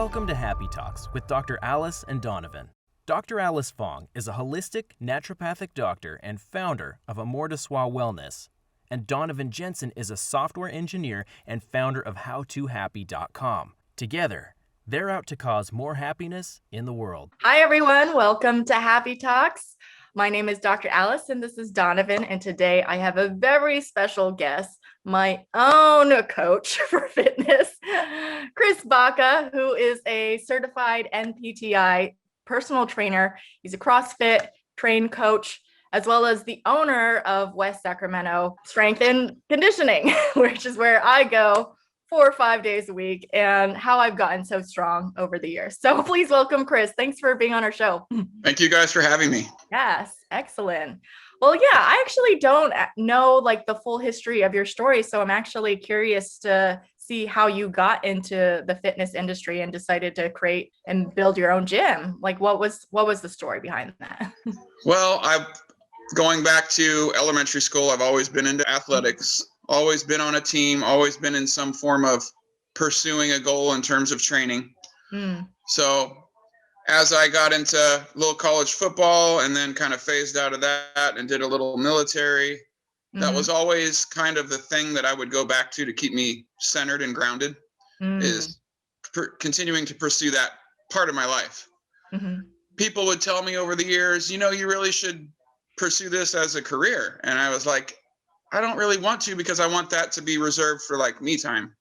Welcome to Happy Talks with Dr. Alice and Donovan. Dr. Alice Fong is a holistic naturopathic doctor and founder of Amour de Soi Wellness. And Donovan Jensen is a software engineer and founder of HowToHappy.com. Together, they're out to cause more happiness in the world. Hi, everyone. Welcome to Happy Talks. My name is Dr. Alice, and this is Donovan. And today I have a very special guest, my own coach for fitness, Chris Baca, who is a certified NPTI personal trainer. He's a CrossFit train coach, as well as the owner of West Sacramento Strength and Conditioning, which is where I go 4 or 5 days a week, and how I've gotten so strong over the years. So please welcome Chris. Thanks for being on our show. Thank you guys for having me. Yes, excellent. Well, yeah, I actually don't know like the full history of your story. So I'm actually curious to see how you got into the fitness industry and decided to create and build your own gym. Like what was the story behind that? Well, going back to elementary school, I've always been into athletics, always been on a team, always been in some form of pursuing a goal in terms of training. So as I got into little college football and then kind of phased out of that and did a little military, that was always kind of the thing that I would go back to keep me centered and grounded, is continuing to pursue that part of my life. People would tell me over the years, you really should pursue this as a career. And I was like, I don't really want to, because I want that to be reserved for like me time.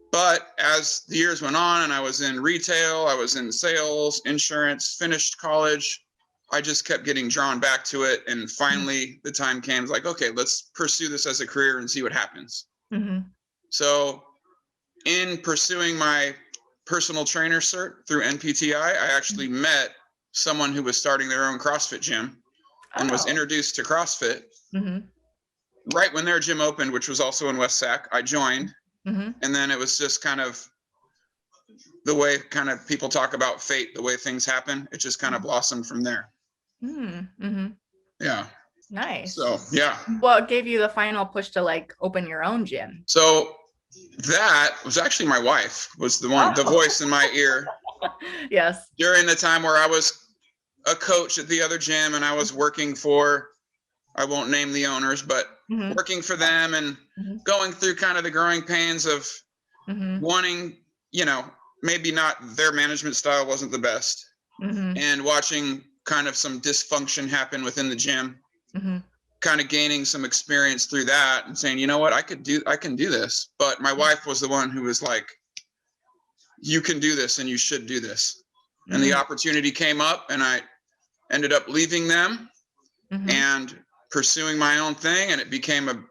But as the years went on and I was in retail, I was in sales, insurance, finished college, I just kept getting drawn back to it. And finally the time came, like, okay, let's pursue this as a career and see what happens. So in pursuing my personal trainer cert through NPTI, I actually met someone who was starting their own CrossFit gym and was introduced to CrossFit. Right when their gym opened, which was also in West Sac, I joined. And then it was just kind of the way kind of people talk about fate, the way things happen. It just kind of blossomed from there. Yeah. Nice. So, yeah. What gave you the final push to like open your own gym? So that was actually my wife, was the one, the voice in my ear. Yes. During the time where I was a coach at the other gym and I was working for, I won't name the owners, but working for them and going through kind of the growing pains of wanting, maybe not their management style wasn't the best, and watching kind of some dysfunction happen within the gym, kind of gaining some experience through that and saying, you know what, I can do this. But my wife was the one who was like, you can do this and you should do this. And the opportunity came up and I ended up leaving them and pursuing my own thing. And it became a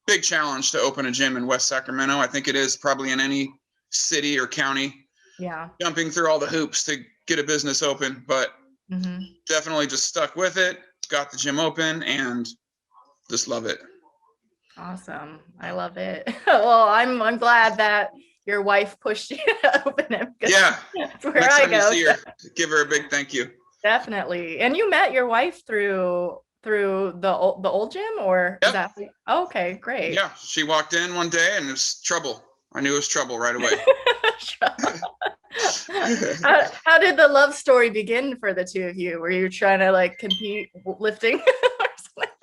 big challenge to open a gym in West Sacramento. I think it is probably in any city or county. Yeah. Jumping through all the hoops to get a business open, but definitely just stuck with it, got the gym open and just love it. Awesome. I love it. Well, I'm glad that your wife pushed you to open it. Yeah. That's where Next I time go. you see her, give her a big thank you. Definitely. And you met your wife through the old gym, or is that? Okay, great. Yeah, she walked in one day and it was trouble. I knew it was trouble right away. How did the love story begin for the two of you? Were you trying to like compete lifting?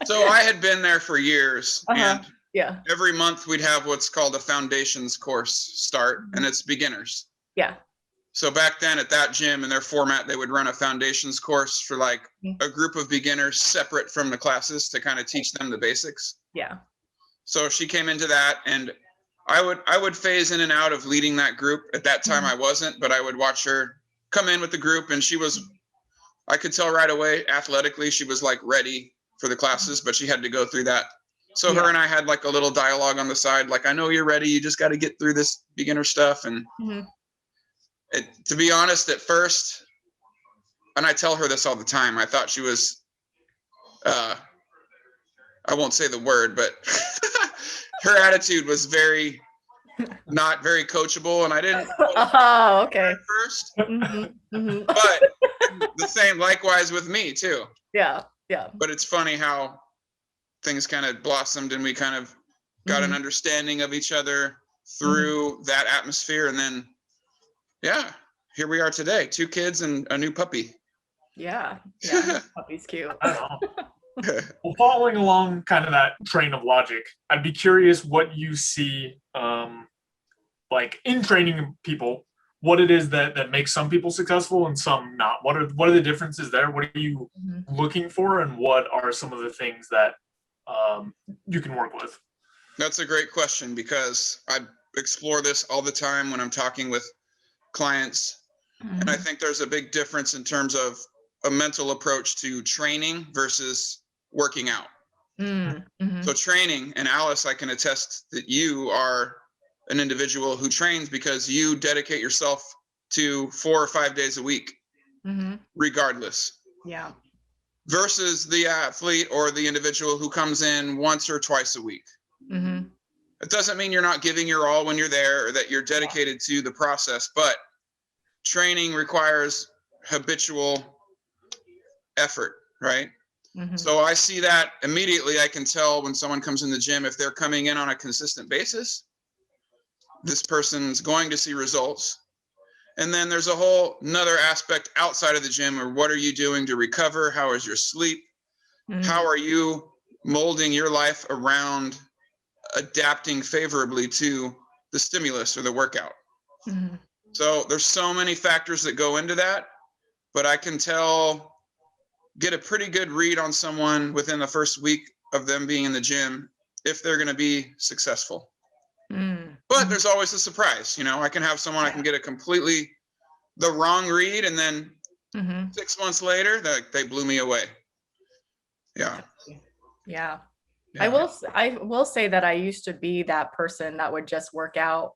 So I had been there for years, and yeah, every month we'd have what's called a foundations course start, and it's beginners. Yeah. So back then at that gym in their format, they would run a foundations course for like a group of beginners separate from the classes to kind of teach them the basics. Yeah. So she came into that, and I would phase in and out of leading that group. At that time I wasn't, but I would watch her come in with the group, and I could tell right away athletically she was like ready for the classes, but she had to go through that. So her and I had like a little dialogue on the side, like, I know you're ready, you just got to get through this beginner stuff. And to be honest, at first, and I tell her this all the time, I thought she was, I won't say the word, but her attitude was not very coachable, and I didn't. Okay. At first, but the same likewise with me too. Yeah. But it's funny how things kind of blossomed, and we kind of got an understanding of each other through that atmosphere, and then yeah, here we are today, 2 kids and a new puppy. Yeah. Puppy's cute. Well, following along kind of that train of logic, I'd be curious what you see, like in training people, what it is that makes some people successful and some not. What are the differences there? What are you looking for, and what are some of the things that you can work with? That's a great question, because I explore this all the time when I'm talking with clients. And I think there's a big difference in terms of a mental approach to training versus working out. So training, and Alice, I can attest that you are an individual who trains because you dedicate yourself to 4 or 5 days a week, regardless. Yeah. Versus the athlete or the individual who comes in once or twice a week. It doesn't mean you're not giving your all when you're there, or that you're dedicated to the process, but training requires habitual effort, right? So I see that immediately. I can tell when someone comes in the gym, if they're coming in on a consistent basis, this person's going to see results. And then there's a whole another aspect outside of the gym, or what are you doing to recover? How is your sleep? How are you molding your life around adapting favorably to the stimulus or the workout? So there's so many factors that go into that, but I can get a pretty good read on someone within the first week of them being in the gym if they're going to be successful. But there's always a surprise. I can have someone, I can get a completely the wrong read, and then 6 months later, they blew me away. Yeah. I will say that I used to be that person that would just work out.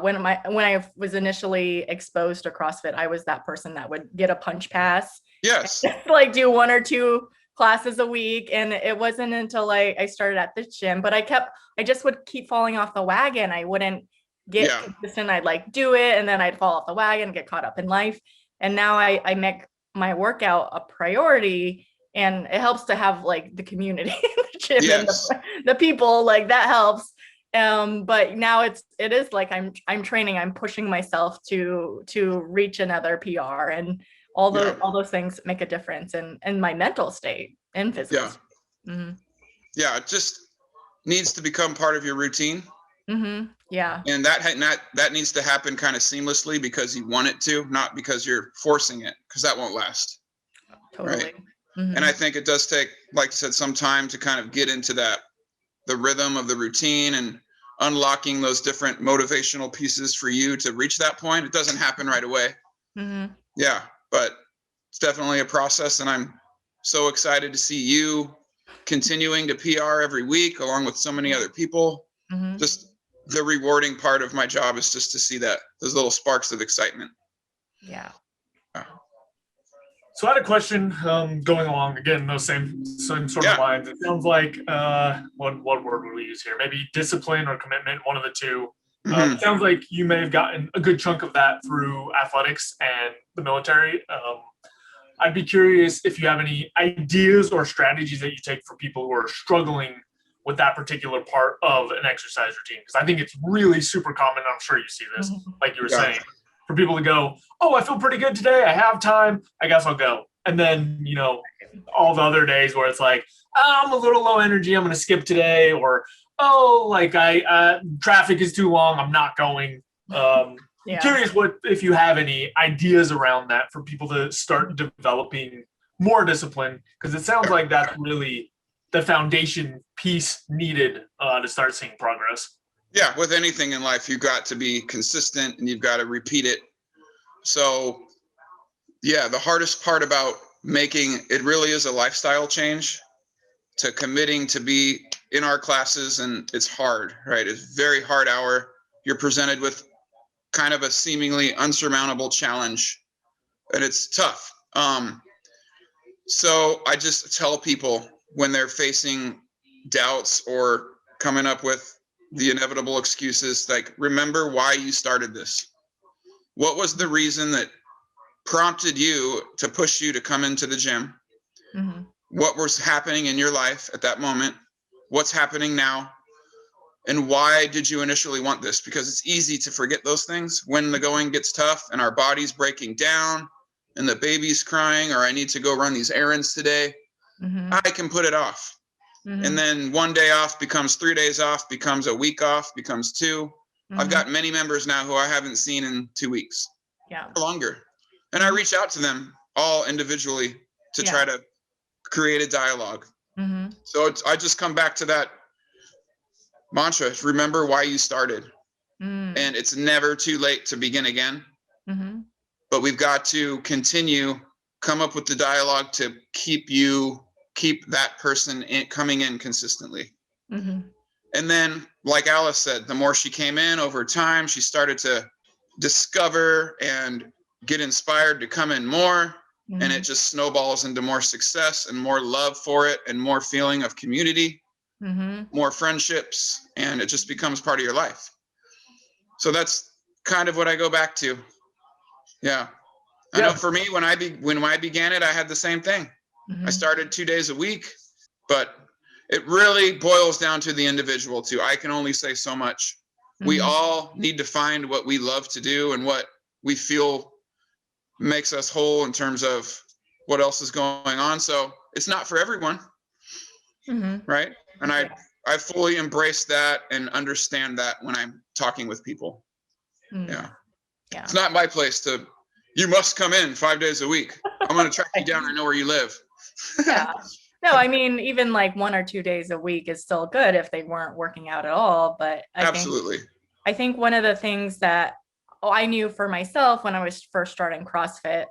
When I was initially exposed to CrossFit, I was that person that would get a punch pass. Yes. Like do 1 or 2 classes a week. And it wasn't until I started at this gym, but I just would keep falling off the wagon. I wouldn't get consistent. I'd like do it, and then I'd fall off the wagon, get caught up in life. And now I make my workout a priority, and it helps to have like the community in the gym and the people, like that helps. But now it is like I'm training, I'm pushing myself to reach another PR, and all those things make a difference in my mental state and physical. It just needs to become part of your routine. Yeah. And that needs to happen kind of seamlessly because you want it to, not because you're forcing it, because that won't last. Totally. Right? And I think it does take, like you said, some time to kind of get into the rhythm of the routine and unlocking those different motivational pieces for you to reach that point. It doesn't happen right away. Yeah, but it's definitely a process, and I'm so excited to see you continuing to PR every week along with so many other people. Just the rewarding part of my job is just to see those little sparks of excitement. Yeah. So I had a question going along, again, those same sort of lines. It sounds like, what word would we use here? Maybe discipline or commitment, one of the two. It sounds like you may have gotten a good chunk of that through athletics and the military. I'd be curious if you have any ideas or strategies that you take for people who are struggling with that particular part of an exercise routine. Because I think it's really super common. I'm sure you see this, like you were saying, for people to go, oh, I feel pretty good today. I have time. I guess I'll go. And then, all the other days where it's like, oh, I'm a little low energy, I'm going to skip today. Or, oh, like traffic is too long, I'm not going. Curious if you have any ideas around that for people to start developing more discipline, because it sounds like that's really the foundation piece needed to start seeing progress. Yeah, with anything in life, you've got to be consistent and you've got to repeat it. So, the hardest part about making it really is a lifestyle change to committing to be in our classes, and it's hard, right? It's very hard hour. You're presented with kind of a seemingly unsurmountable challenge, and it's tough. So I just tell people when they're facing doubts or coming up with the inevitable excuses, like, remember why you started this. What was the reason that prompted you to push you to come into the gym? What was happening in your life at that moment? What's happening now? And why did you initially want this? Because it's easy to forget those things when the going gets tough and our body's breaking down and the baby's crying, or I need to go run these errands today. I can put it off. And then 1 day off becomes 3 days off, becomes a week off, becomes 2. I've got many members now who I haven't seen in 2 weeks or longer. And I reach out to them all individually to try to create a dialogue. So I just come back to that mantra: remember why you started. And it's never too late to begin again. But we've got to continue, come up with the dialogue to keep that person coming in consistently. And then, like Alice said, the more she came in over time, she started to discover and get inspired to come in more. And it just snowballs into more success and more love for it and more feeling of community, more friendships, and it just becomes part of your life. So that's kind of what I go back to. I know for me, when I began it, I had the same thing. I started 2 days a week, but it really boils down to the individual too. I can only say so much. We all need to find what we love to do and what we feel makes us whole in terms of what else is going on. So it's not for everyone. Right. And I fully embrace that and understand that when I'm talking with people. It's not my place to, you must come in 5 days a week. I'm going to track you down. I know where you live. No, I mean, even like 1 or 2 days a week is still good if they weren't working out at all. But I think one of the things that I knew for myself when I was first starting CrossFit,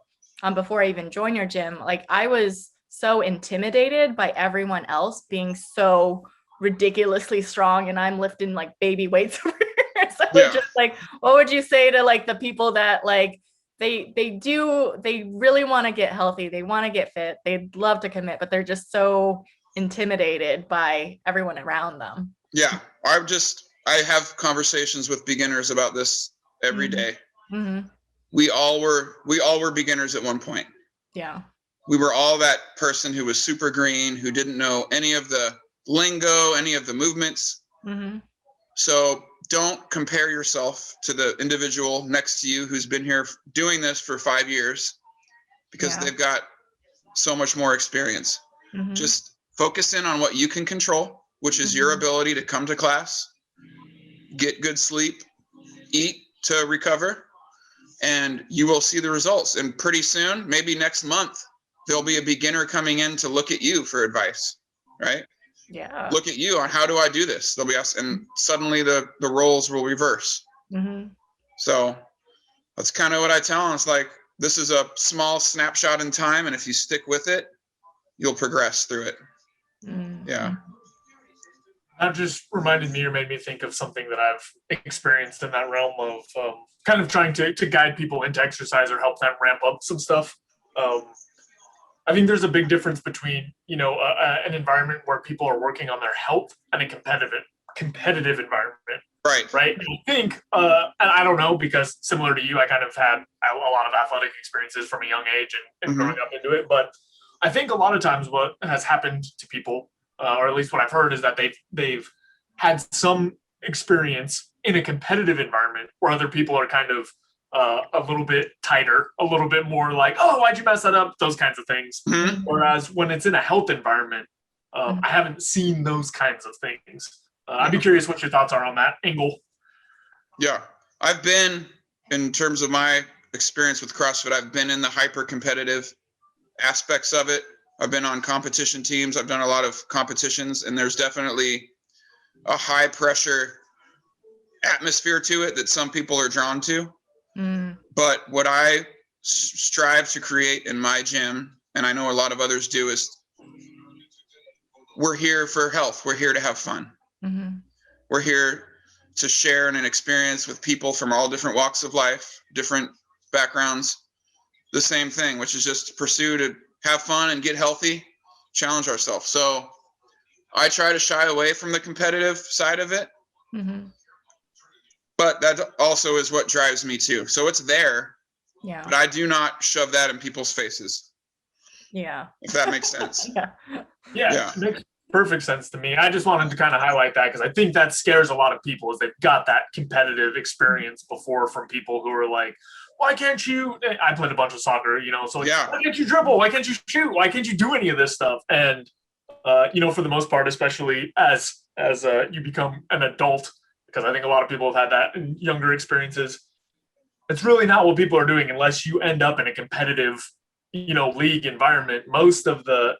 before I even joined your gym, like I was so intimidated by everyone else being so ridiculously strong, and I'm lifting like baby weights over here. So just like, what would you say to like the people that like they really want to get healthy, they want to get fit, they'd love to commit, but they're just so intimidated by everyone around them? I have conversations with beginners about this every day. We all were beginners at one point. We were all that person who was super green, who didn't know any of the lingo, any of the movements. So don't compare yourself to the individual next to you who's been here doing this for 5 years, because they've got so much more experience. Just focus in on what you can control, which is your ability to come to class, get good sleep, eat to recover, and you will see the results. And pretty soon, maybe next month, there'll be a beginner coming in to look at you for advice, right? Look at you on how do I do this? They'll be asked, and suddenly the roles will reverse. So that's kind of what I tell them. It's like, this is a small snapshot in time, and if you stick with it, you'll progress through it. That just reminded me or made me think of something that I've experienced in that realm of kind of trying to guide people into exercise or help them ramp up some stuff. I think there's a big difference between, an environment where people are working on their health and a competitive environment. Right. And I think, and I don't know, because similar to you, I kind of had a lot of athletic experiences from a young age and growing up into it. But I think a lot of times what has happened to people, or at least what I've heard, is that they've had some experience in a competitive environment where other people are kind of a little bit tighter, a little bit more like, oh, why'd you mess that up? Those kinds of things. Whereas when it's in a health environment, I haven't seen those kinds of things. I'd be curious what your thoughts are on that angle. I've been, in terms of my experience with CrossFit, I've been in the hyper competitive aspects of it. I've been on competition teams. I've done a lot of competitions, and there's definitely a high pressure atmosphere to it that some people are drawn to. But what I strive to create in my gym, and I know a lot of others do, is we're here for health. We're here to have fun. We're here to share an experience with people from all different walks of life, different backgrounds. The same thing, which is just to pursue to have fun and get healthy, challenge ourselves. So I try to shy away from the competitive side of it. But that also is what drives me too. So it's there, but I do not shove that in people's faces. If that makes sense. perfect sense to me. I just wanted to kind of highlight that because I think that scares a lot of people is they've got that competitive experience before from people who are like, why can't you, I played a bunch of soccer, so like, why can't you dribble? Why can't you shoot? Why can't you do any of this stuff? And, for the most part, especially as you become an adult, because I think a lot of people have had that in younger experiences, it's really not what people are doing unless you end up in a competitive, league environment. Most of the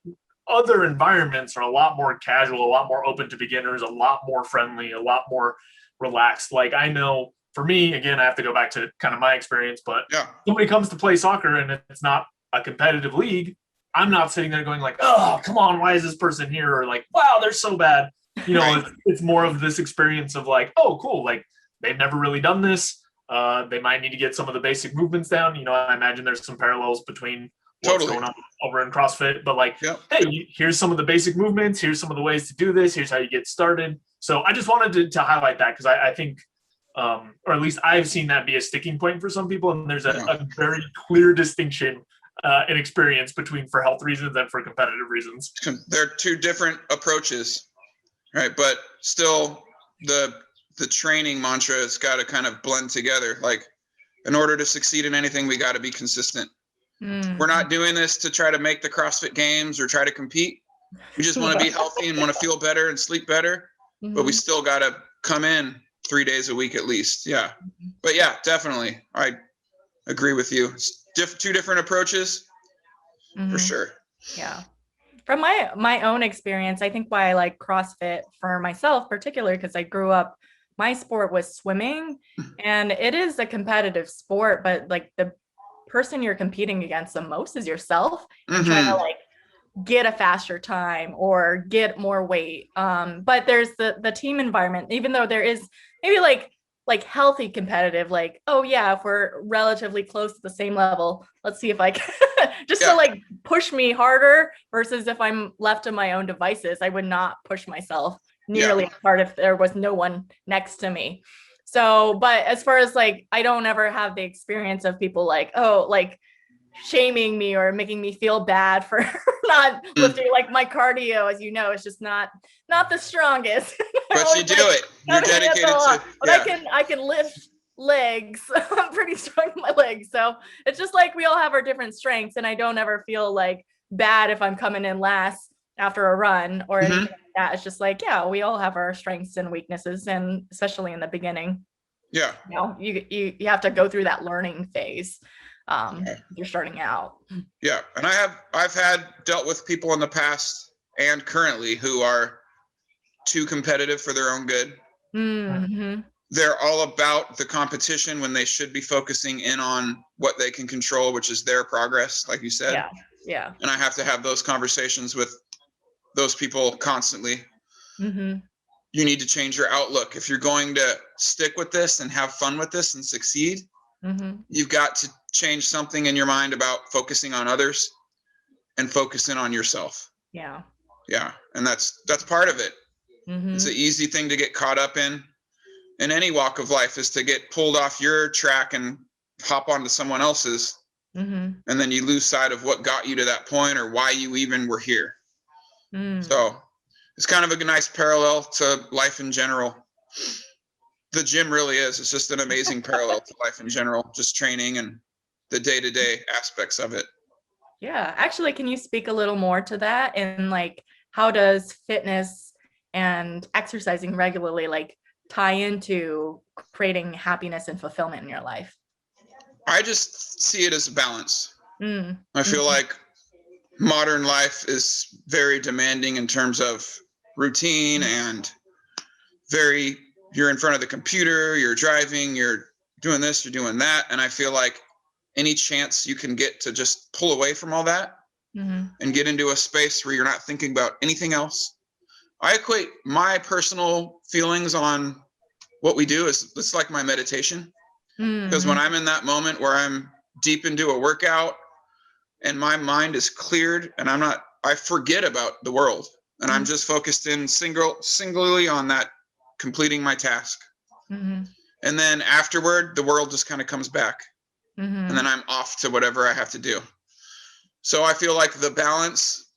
other environments are a lot more casual, a lot more open to beginners, a lot more friendly, a lot more relaxed. Like I know for me, again, I have to go back to kind of my experience, but somebody comes to play soccer and it's not a competitive league, I'm not sitting there going like, oh, come on, why is this person here? Or like, wow, they're so bad. It's more of this experience of like, oh, cool. Like they've never really done this. They might need to get some of the basic movements down. I imagine there's some parallels between what's going on over in CrossFit, but like, hey, here's some of the basic movements. Here's some of the ways to do this. Here's how you get started. So I just wanted to highlight that because I think, or at least I've seen that be a sticking point for some people. And there's a very clear distinction in experience between for health reasons and for competitive reasons. There are two different approaches, right? But still the training mantra has got to kind of blend together. Like in order to succeed in anything, we got to be consistent. We're not doing this to try to make the CrossFit Games or try to compete. We just want to be healthy and want to feel better and sleep better, but we still got to come in 3 days a week at least. Yeah. But yeah, definitely. I agree with you. Two different approaches for sure. Yeah. From my own experience, I think why I like CrossFit for myself, particularly because I grew up, my sport was swimming, and it is a competitive sport, but like the person you're competing against the most is yourself, and trying to like get a faster time or get more weight. But there's the team environment, even though there is maybe like healthy competitive, like, oh yeah, if we're relatively close to the same level, let's see if I can just to like push me harder, versus if I'm left to my own devices, I would not push myself nearly as hard if there was no one next to me. So, but as far as like, I don't ever have the experience of people like, oh, like shaming me or making me feel bad for not lifting. Like my cardio, as you know, is just not the strongest. But you do it. You're dedicated to. But I can lift legs. I'm pretty strong in my legs. So it's just like we all have our different strengths, and I don't ever feel like bad if I'm coming in last after a run or anything like that. It's just like, yeah, we all have our strengths and weaknesses, and especially in the beginning. Yeah. You have to go through that learning phase. You're starting out. Yeah. And I've dealt with people in the past and currently who are too competitive for their own good. They're all about the competition when they should be focusing in on what they can control, which is their progress, like you said. Yeah. And I have to have those conversations with those people constantly. You need to change your outlook. If you're going to stick with this and have fun with this and succeed, you've got to change something in your mind about focusing on others and focusing on yourself. Yeah. And that's part of it. It's an easy thing to get caught up in any walk of life, is to get pulled off your track and hop onto someone else's. And then you lose sight of what got you to that point or why you even were here. So it's kind of a nice parallel to life in general. The gym really is. It's just an amazing parallel to life in general, just training and the day-to-day aspects of it. Yeah. Actually, can you speak a little more to that? And like, how does fitness and exercising regularly like tie into creating happiness and fulfillment in your life? I just see it as a balance. I feel like modern life is very demanding in terms of routine and you're in front of the computer, you're driving, you're doing this, you're doing that. And I feel like any chance you can get to just pull away from all that and get into a space where you're not thinking about anything else. I equate my personal feelings on what we do as it's like my meditation. Because when I'm in that moment where I'm deep into a workout and my mind is cleared and I forget about the world and I'm just focused in singularly on that, completing my task. And then afterward, the world just kind of comes back and then I'm off to whatever I have to do. So I feel like the balance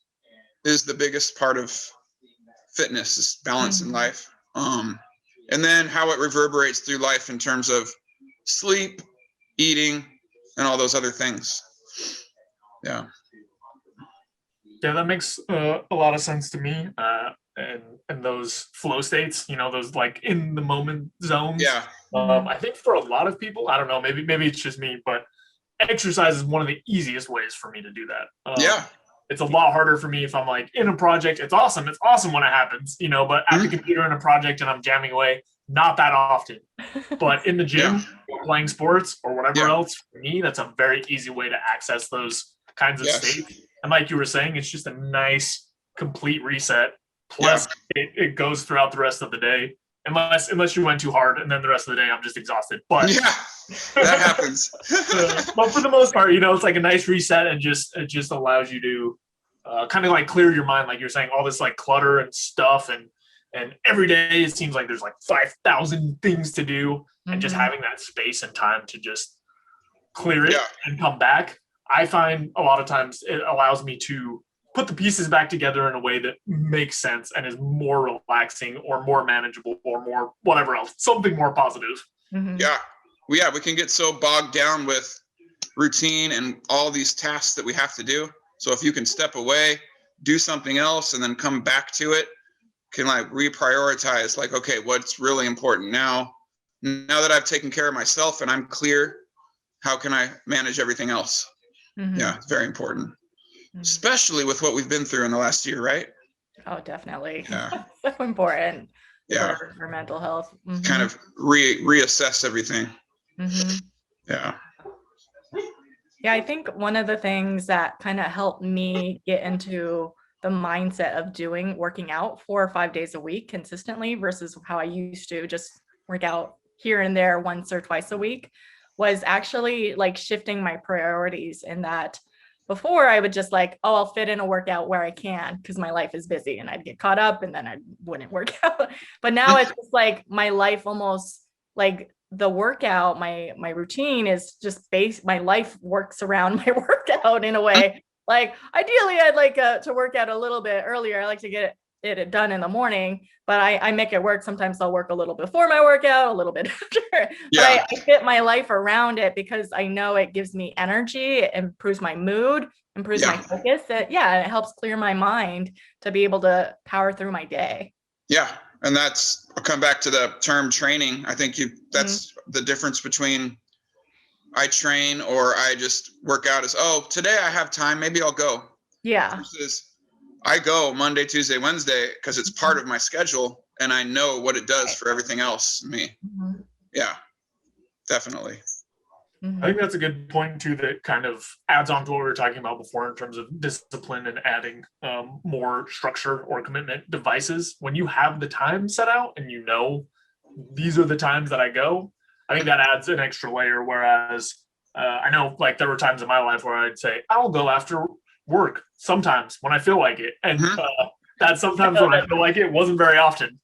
is the biggest part of fitness, this balance in life. And then how it reverberates through life in terms of sleep, eating, and all those other things. Yeah. Yeah, that makes a lot of sense to me. And those flow states, those like in the moment zones. Yeah. I think for a lot of people, I don't know, maybe it's just me, but exercise is one of the easiest ways for me to do that. Yeah. It's a lot harder for me if I'm like in a project. It's awesome. It's awesome when it happens, but at the computer in a project and I'm jamming away, not that often. But in the gym, or playing sports or whatever else, for me, that's a very easy way to access those kinds of states. And like you were saying, it's just a nice, complete reset. Plus, it goes throughout the rest of the day. Unless you went too hard, and then the rest of the day I'm just exhausted. But that happens. But for the most part, it's like a nice reset, and it just allows you to kind of like clear your mind, like you're saying, all this like clutter and stuff, and every day it seems like there's like 5,000 things to do, and just having that space and time to just clear it and come back. I find a lot of times it allows me to put the pieces back together in a way that makes sense and is more relaxing or more manageable or more whatever else, something more positive. Yeah. We can get so bogged down with routine and all these tasks that we have to do. So if you can step away, do something else, and then come back to it, can like reprioritize, like, okay, what's really important now that I've taken care of myself and I'm clear, how can I manage everything else? Yeah, it's very important. Especially with what we've been through in the last year, right? Oh, definitely. Yeah. So important. Yeah. For mental health. Kind of reassess everything. Yeah. Yeah, I think one of the things that kind of helped me get into the mindset of working out 4 or 5 days a week consistently versus how I used to just work out here and there once or twice a week was actually like shifting my priorities, in that before I would just like, I'll fit in a workout where I can because my life is busy, and I'd get caught up and then I wouldn't work out. But now it's just like my life almost like the workout, my routine is just my life works around my workout in a way. Like ideally I'd like to work out a little bit earlier. I like to get it done in the morning, but I make it work. Sometimes I'll work a little before my workout, a little bit after, but I fit my life around it because I know it gives me energy, it improves my mood, improves my focus. It helps clear my mind to be able to power through my day. Yeah. And I'll come back to the term training. I think that's the difference between I train or I just work out is, today I have time, maybe I'll go. Yeah. Versus I go Monday, Tuesday, Wednesday, because it's part of my schedule and I know what it does for everything else. Me. Yeah, definitely. I think that's a good point too, that kind of adds on to what we were talking about before in terms of discipline and adding more structure or commitment devices. When you have the time set out and these are the times that I go, I think that adds an extra layer. Whereas I know like there were times in my life where I'd say, I'll go after work sometimes when I feel like it. And that sometimes when I feel like it wasn't very often.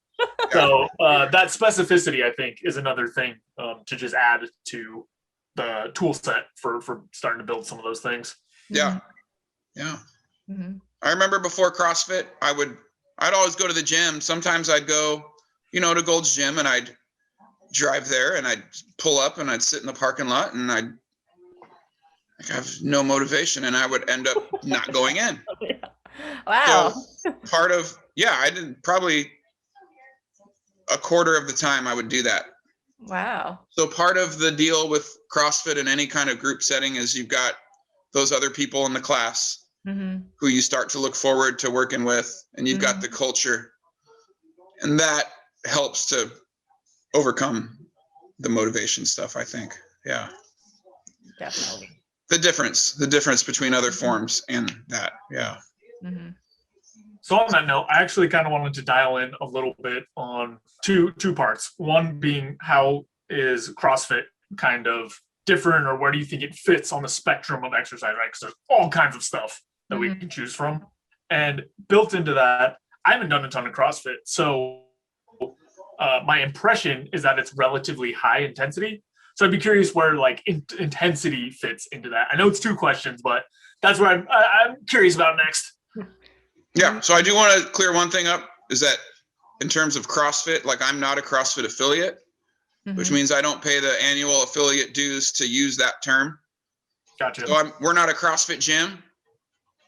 So that specificity, I think, is another thing to just add to the tool set for starting to build some of those things. Yeah. I remember before CrossFit, I'd always go to the gym. Sometimes I'd go, to Gold's Gym, and I'd drive there and I'd pull up and I'd sit in the parking lot and I'd have no motivation and I would end up not going in. Wow. So part of, I did probably a quarter of the time I would do that. Wow. So part of the deal with CrossFit in any kind of group setting is you've got those other people in the class who you start to look forward to working with, and you've got the culture, and that helps to overcome the motivation stuff, I think. Yeah. Definitely. The difference between other forms and that. Yeah. So on that note, I actually kind of wanted to dial in a little bit on two parts. One being, how is CrossFit kind of different, or where do you think it fits on the spectrum of exercise, right? Because there's all kinds of stuff that we can choose from. And built into that, I haven't done a ton of CrossFit. So my impression is that it's relatively high intensity. So I'd be curious where like intensity fits into that. I know it's 2 questions, but that's what I'm curious about next. Yeah. So I do want to clear one thing up. is that in terms of CrossFit, like I'm not a CrossFit affiliate, which means I don't pay the annual affiliate dues to use that term. Gotcha. So we're not a CrossFit gym,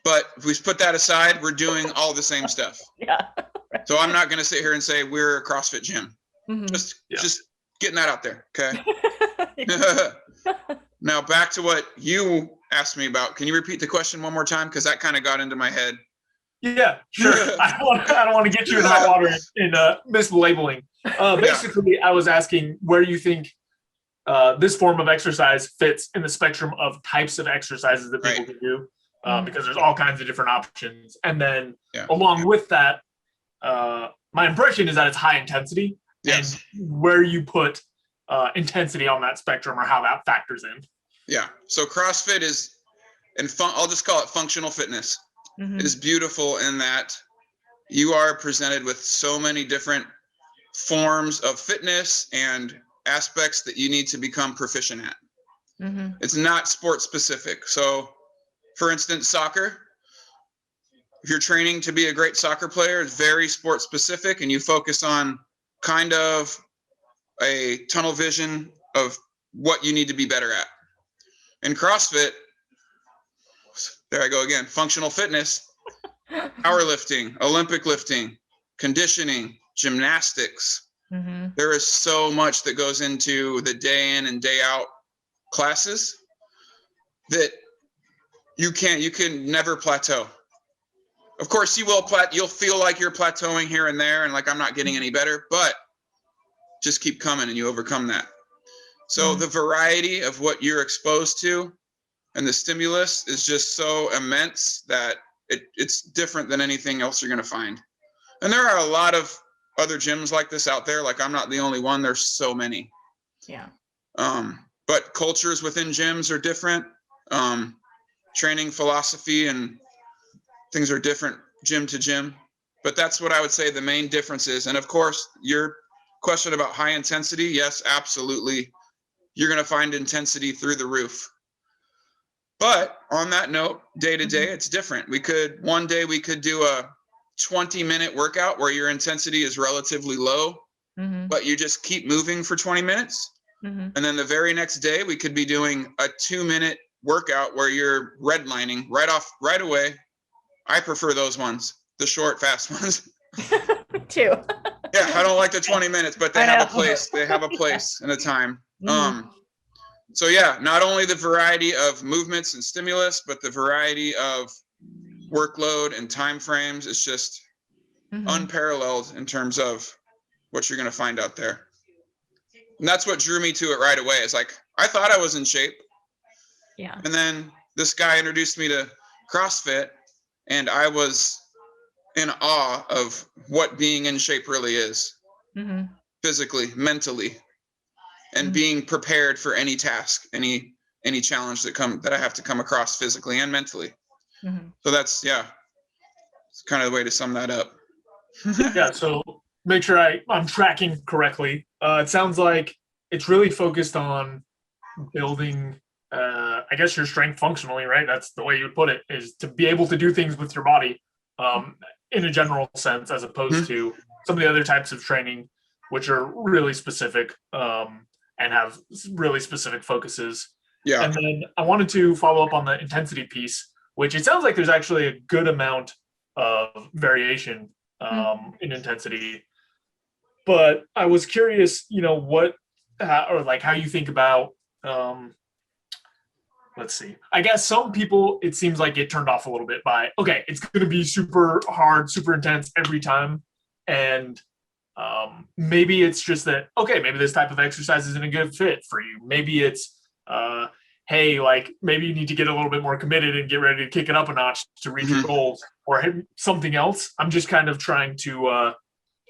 but if we put that aside, we're doing all the same stuff. Yeah. So I'm not going to sit here and say we're a CrossFit gym. Just getting that out there. Okay. Now back to what you asked me about. Can you repeat the question one more time? Because that kind of got into my head. Yeah, sure. I don't want to get you in hot water in mislabeling. Basically, I was asking where you think this form of exercise fits in the spectrum of types of exercises that people can do, because there's all kinds of different options. And then along with that, my impression is that it's high intensity. Yes. And where you put intensity on that spectrum or how that factors in. Yeah. So CrossFit is, I'll just call it functional fitness. It is beautiful in that you are presented with so many different forms of fitness and aspects that you need to become proficient at. It's not sport specific. So for instance, soccer, if you're training to be a great soccer player, it's very sport specific, and you focus on kind of a tunnel vision of what you need to be better at. In CrossFit, there I go again, functional fitness, powerlifting, Olympic lifting, conditioning, gymnastics. There is so much that goes into the day in and day out classes that you can never plateau. Of course you will you'll feel like you're plateauing here and there and like I'm not getting any better, but just keep coming and you overcome that. So the variety of what you're exposed to and the stimulus is just so immense that it's different than anything else you're going to find. And there are a lot of other gyms like this out there. Like I'm not the only one. There's so many. Yeah. But cultures within gyms are different. Training philosophy and things are different gym to gym. But that's what I would say the main difference is. And of course, your question about high intensity, yes, absolutely. You're going to find intensity through the roof. But on that note, day to day, it's different. One day we could do a 20-minute workout where your intensity is relatively low, but you just keep moving for 20 minutes. And then the very next day, we could be doing a 2-minute workout where you're redlining right away. I prefer those ones, the short, fast ones. Too. Yeah, I don't like the 20 minutes, but they have a place. They have a place and a time. So yeah, not only the variety of movements and stimulus, but the variety of workload and time frames is just unparalleled in terms of what you're going to find out there. And that's what drew me to it right away. It's like, I thought I was in shape. Yeah. And then this guy introduced me to CrossFit, and I was in awe of what being in shape really is, physically, mentally, and being prepared for any task, any challenge that I have to come across physically and mentally. So that's, it's kind of the way to sum that up. Yeah. So make sure I'm tracking correctly. It sounds like it's really focused on building, I guess, your strength functionally, right? That's the way you would put it, is to be able to do things with your body in a general sense, as opposed to some of the other types of training, which are really specific and have really specific focuses. Yeah. And then I wanted to follow up on the intensity piece, which it sounds like there's actually a good amount of variation in intensity. But I was curious, how you think about, let's see. I guess some people, it seems like, get turned off a little bit by, okay, it's going to be super hard, super intense every time. And maybe it's just that, okay, maybe this type of exercise isn't a good fit for you. Maybe it's, hey, like maybe you need to get a little bit more committed and get ready to kick it up a notch to reach your goals, or something else. I'm just kind of trying to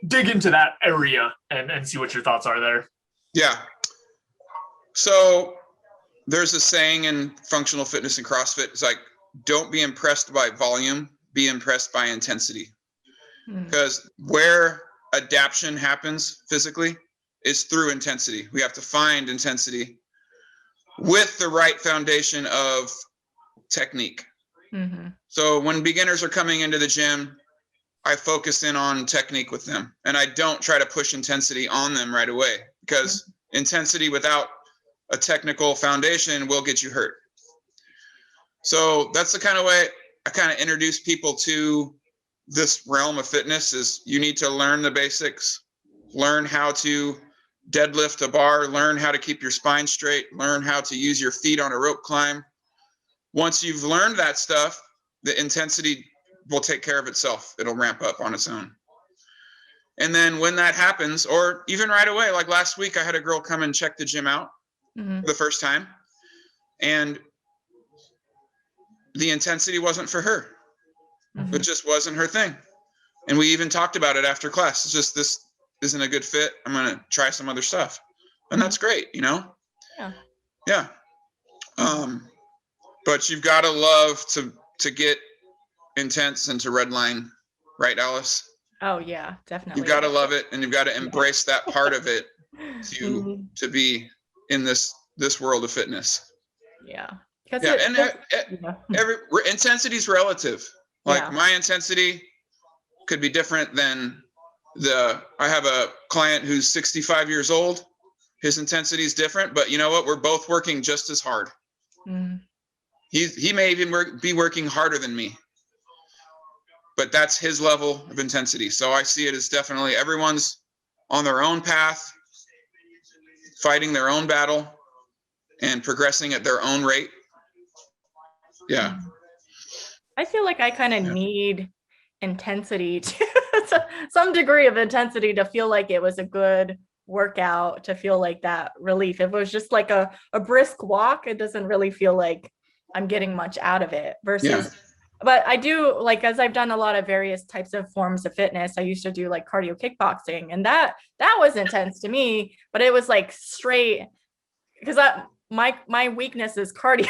dig into that area and see what your thoughts are there. Yeah. So there's a saying in functional fitness and CrossFit. It's like, don't be impressed by volume, be impressed by intensity. Because where adaptation happens physically is through intensity. We have to find intensity with the right foundation of technique. So when beginners are coming into the gym, I focus in on technique with them, and I don't try to push intensity on them right away, because intensity without a technical foundation will get you hurt. So that's the kind of way I kind of introduce people to this realm of fitness. Is you need to learn the basics, learn how to deadlift a bar, learn how to keep your spine straight, learn how to use your feet on a rope climb. Once you've learned that stuff, the intensity will take care of itself. It'll ramp up on its own. And then when that happens, or even right away, like last week, I had a girl come and check the gym out for the first time, and the intensity wasn't for her. It just wasn't her thing. And we even talked about it after class. It's just, this isn't a good fit. I'm going to try some other stuff. And that's great, you know? Yeah. But you've got to love to get intense and to redline, right, Alice? Oh yeah, definitely. You've got to love it, and you've got to embrace that part of it to be in this world of fitness. Yeah. Every intensity is relative. Like my intensity could be different than I have a client who's 65 years old. His intensity is different, but you know what? We're both working just as hard. He may even be working harder than me, but that's his level of intensity. So I see it as definitely everyone's on their own path, fighting their own battle and progressing at their own rate. Yeah. I feel like I kind of need intensity to some degree of intensity to feel like it was a good workout, to feel like that relief. If it was just like a brisk walk, it doesn't really feel like I'm getting much out of it versus, but I do, like, as I've done a lot of various types of forms of fitness, I used to do like cardio kickboxing, and that was intense to me, but it was like straight, because my weakness is cardio.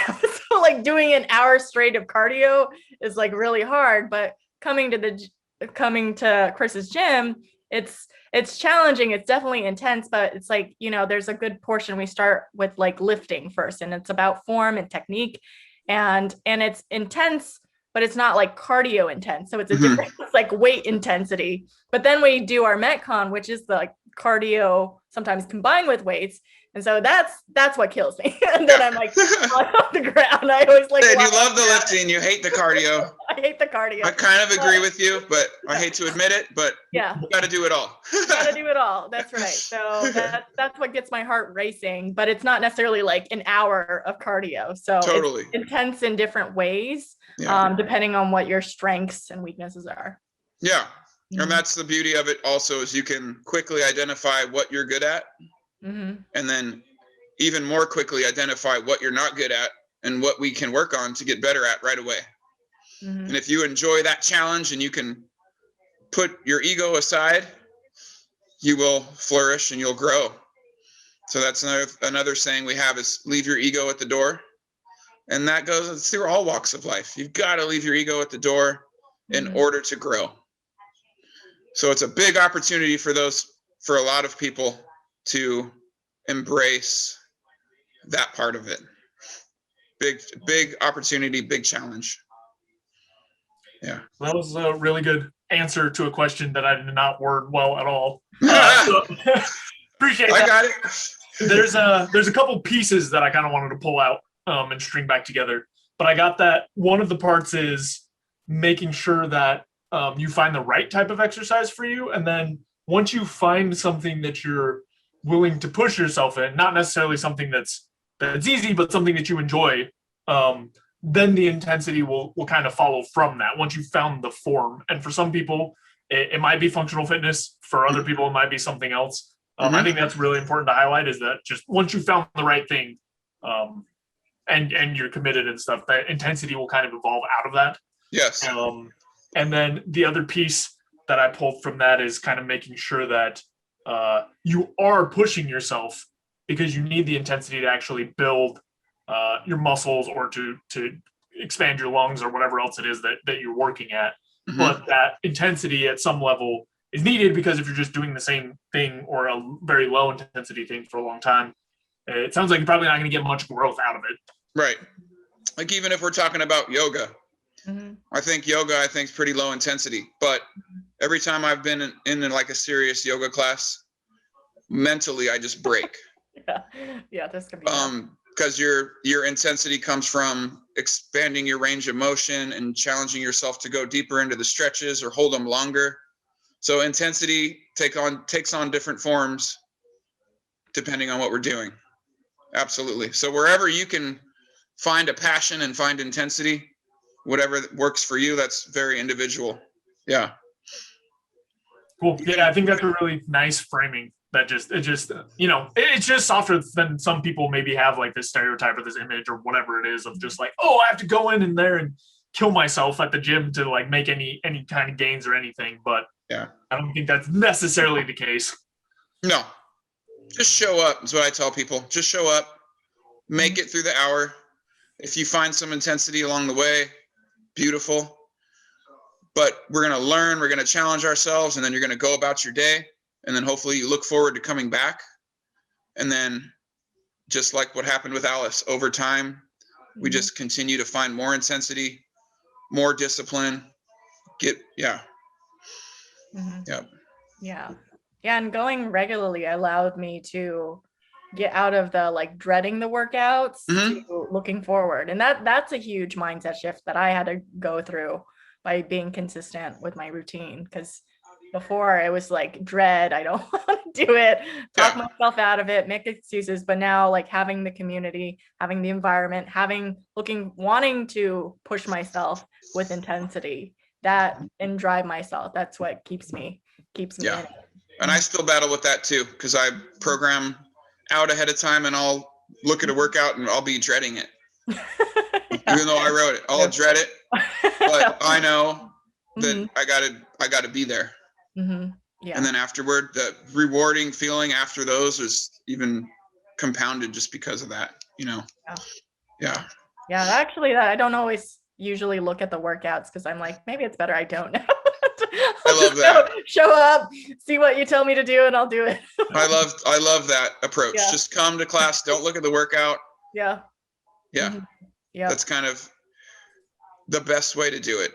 So like doing an hour straight of cardio is like really hard, but coming to Chris's gym, it's challenging. It's definitely intense, but it's like, you know, there's a good portion. We start with like lifting first, and it's about form and technique, and it's intense, but it's not like cardio intense. So it's a different, it's like weight intensity. But then we do our Metcon, which is the like cardio sometimes combined with weights. And so that's what kills me. And then I'm like off the ground. I always like. You love the lifting, you hate the cardio. I hate the cardio. I kind of agree with you, but I hate to admit it. But you got to do it all. You got to do it all. That's right. So that's what gets my heart racing. But it's not necessarily like an hour of cardio. So totally it's intense in different ways, depending on what your strengths and weaknesses are. Yeah, and that's the beauty of it. Also, is you can quickly identify what you're good at. And then even more quickly identify what you're not good at and what we can work on to get better at right away. And if you enjoy that challenge and you can put your ego aside, you will flourish and you'll grow. So that's another saying we have is leave your ego at the door. And that goes through all walks of life. You've got to leave your ego at the door in order to grow. So it's a big opportunity for a lot of people to embrace that part of it. Big opportunity, big challenge. Yeah. That was a really good answer to a question that I did not word well at all. So, appreciate that. I got it. There's a couple pieces that I kind of wanted to pull out and string back together. But I got that one of the parts is making sure that you find the right type of exercise for you. And then once you find something that you're willing to push yourself in, not necessarily something that's easy, but something that you enjoy, then the intensity will kind of follow from that once you've found the form. And for some people, it might be functional fitness. For other people, it might be something else. I think that's really important to highlight, is that just once you found the right thing and you're committed and stuff, that intensity will kind of evolve out of that. Yes. And then the other piece that I pulled from that is kind of making sure that you are pushing yourself, because you need the intensity to actually build your muscles or to expand your lungs or whatever else it is that you're working at. But that intensity at some level is needed, because if you're just doing the same thing or a very low intensity thing for a long time, it sounds like you're probably not going to get much growth out of it. Right. Like even if we're talking about yoga, I think yoga, is pretty low intensity, but every time I've been in like a serious yoga class, mentally, I just break. Yeah, this can be because your intensity comes from expanding your range of motion and challenging yourself to go deeper into the stretches or hold them longer. So intensity takes on different forms depending on what we're doing. Absolutely. So wherever you can find a passion and find intensity, whatever works for you, that's very individual. Yeah. Cool. Yeah, I think that's a really nice framing. It's just softer than some people maybe have like this stereotype or this image or whatever it is of just like, oh, I have to go in there and kill myself at the gym to like make any kind of gains or anything. But yeah, I don't think that's necessarily the case. No, just show up is what I tell people. Just show up, make it through the hour. If you find some intensity along the way, beautiful. But we're going to learn, we're going to challenge ourselves, and then you're going to go about your day. And then hopefully you look forward to coming back. And then just like what happened with Alice, over time, we just continue to find more intensity, more discipline, Yeah. And going regularly allowed me to get out of the like dreading the workouts to looking forward. And that's a huge mindset shift that I had to go through by being consistent with my routine. Because before it was like dread, I don't want to do it, talk myself out of it, make excuses. But now like having the community, having the environment, wanting to push myself with intensity, that and drive myself, that's what keeps me in it. And I still battle with that too, because I program out ahead of time and I'll look at a workout and I'll be dreading it. Even though I wrote it, I'll dread it, but I know that I gotta be there. Yeah. And then afterward, the rewarding feeling after those is even compounded just because of that, Yeah. Actually, I don't always usually look at the workouts because I'm like, maybe it's better I don't know. I love that. Show up, see what you tell me to do, and I'll do it. I love that approach. Yeah. Just come to class. Don't look at the workout. Yeah. That's kind of the best way to do it.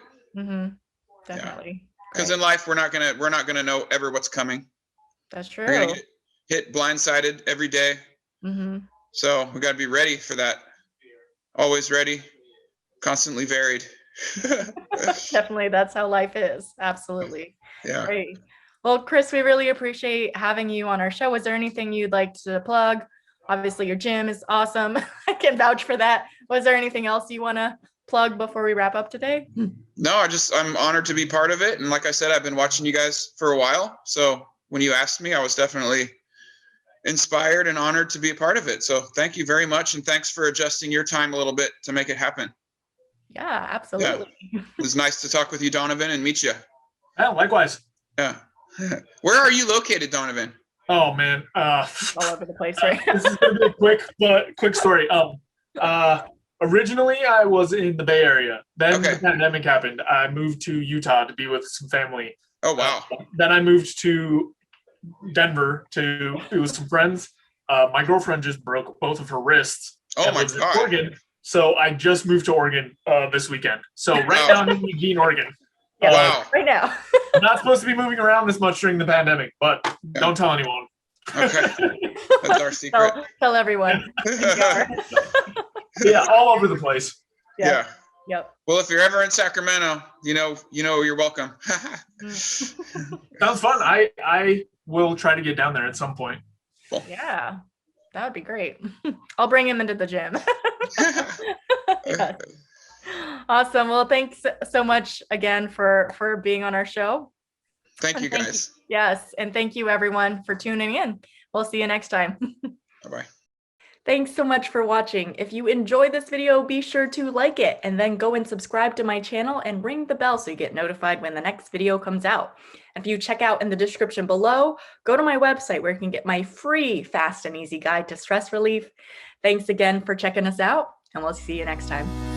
Definitely. Because in life, we're not gonna know ever what's coming. That's true. We're gonna get hit blindsided every day. So we got to be ready for that. Always ready, constantly varied. Definitely, that's how life is. Absolutely. Yeah. Great. Well, Chris, we really appreciate having you on our show. Was there anything you'd like to plug? Obviously, your gym is awesome. I can vouch for that. Was there anything else you want to plug before we wrap up today? No, I'm honored to be part of it. And like I said, I've been watching you guys for a while. So when you asked me, I was definitely inspired and honored to be a part of it. So thank you very much. And thanks for adjusting your time a little bit to make it happen. Yeah, absolutely. Yeah. It was nice to talk with you, Donovan, and meet you. Yeah, likewise. Yeah. Where are you located, Donovan? Oh man. All over the place, right? This is gonna be a quick story. Originally I was in the Bay Area. Then the pandemic happened. I moved to Utah to be with some family. Oh wow. Then I moved to Denver to be with some friends. My girlfriend just broke both of her wrists. Oh my God. Oregon. So I just moved to Oregon this weekend. So right now I'm in Eugene, Oregon. Yeah, wow. Right now. I'm not supposed to be moving around this much during the pandemic, but don't tell anyone. Okay. That's our secret. Tell everyone. Yeah, all over the place. Yeah. Yep. Well, if you're ever in Sacramento, you're welcome. Sounds fun. I will try to get down there at some point. Cool. Yeah, that would be great. I'll bring him into the gym. Yes. Awesome. Well, thanks so much again for being on our show. Thank you, guys. Yes. And thank you everyone for tuning in. We'll see you next time. Bye-bye. Thanks so much for watching. If you enjoyed this video, be sure to like it and then go and subscribe to my channel and ring the bell so you get notified when the next video comes out. If you check out in the description below, go to my website where you can get my free fast and easy guide to stress relief. Thanks again for checking us out, and we'll see you next time.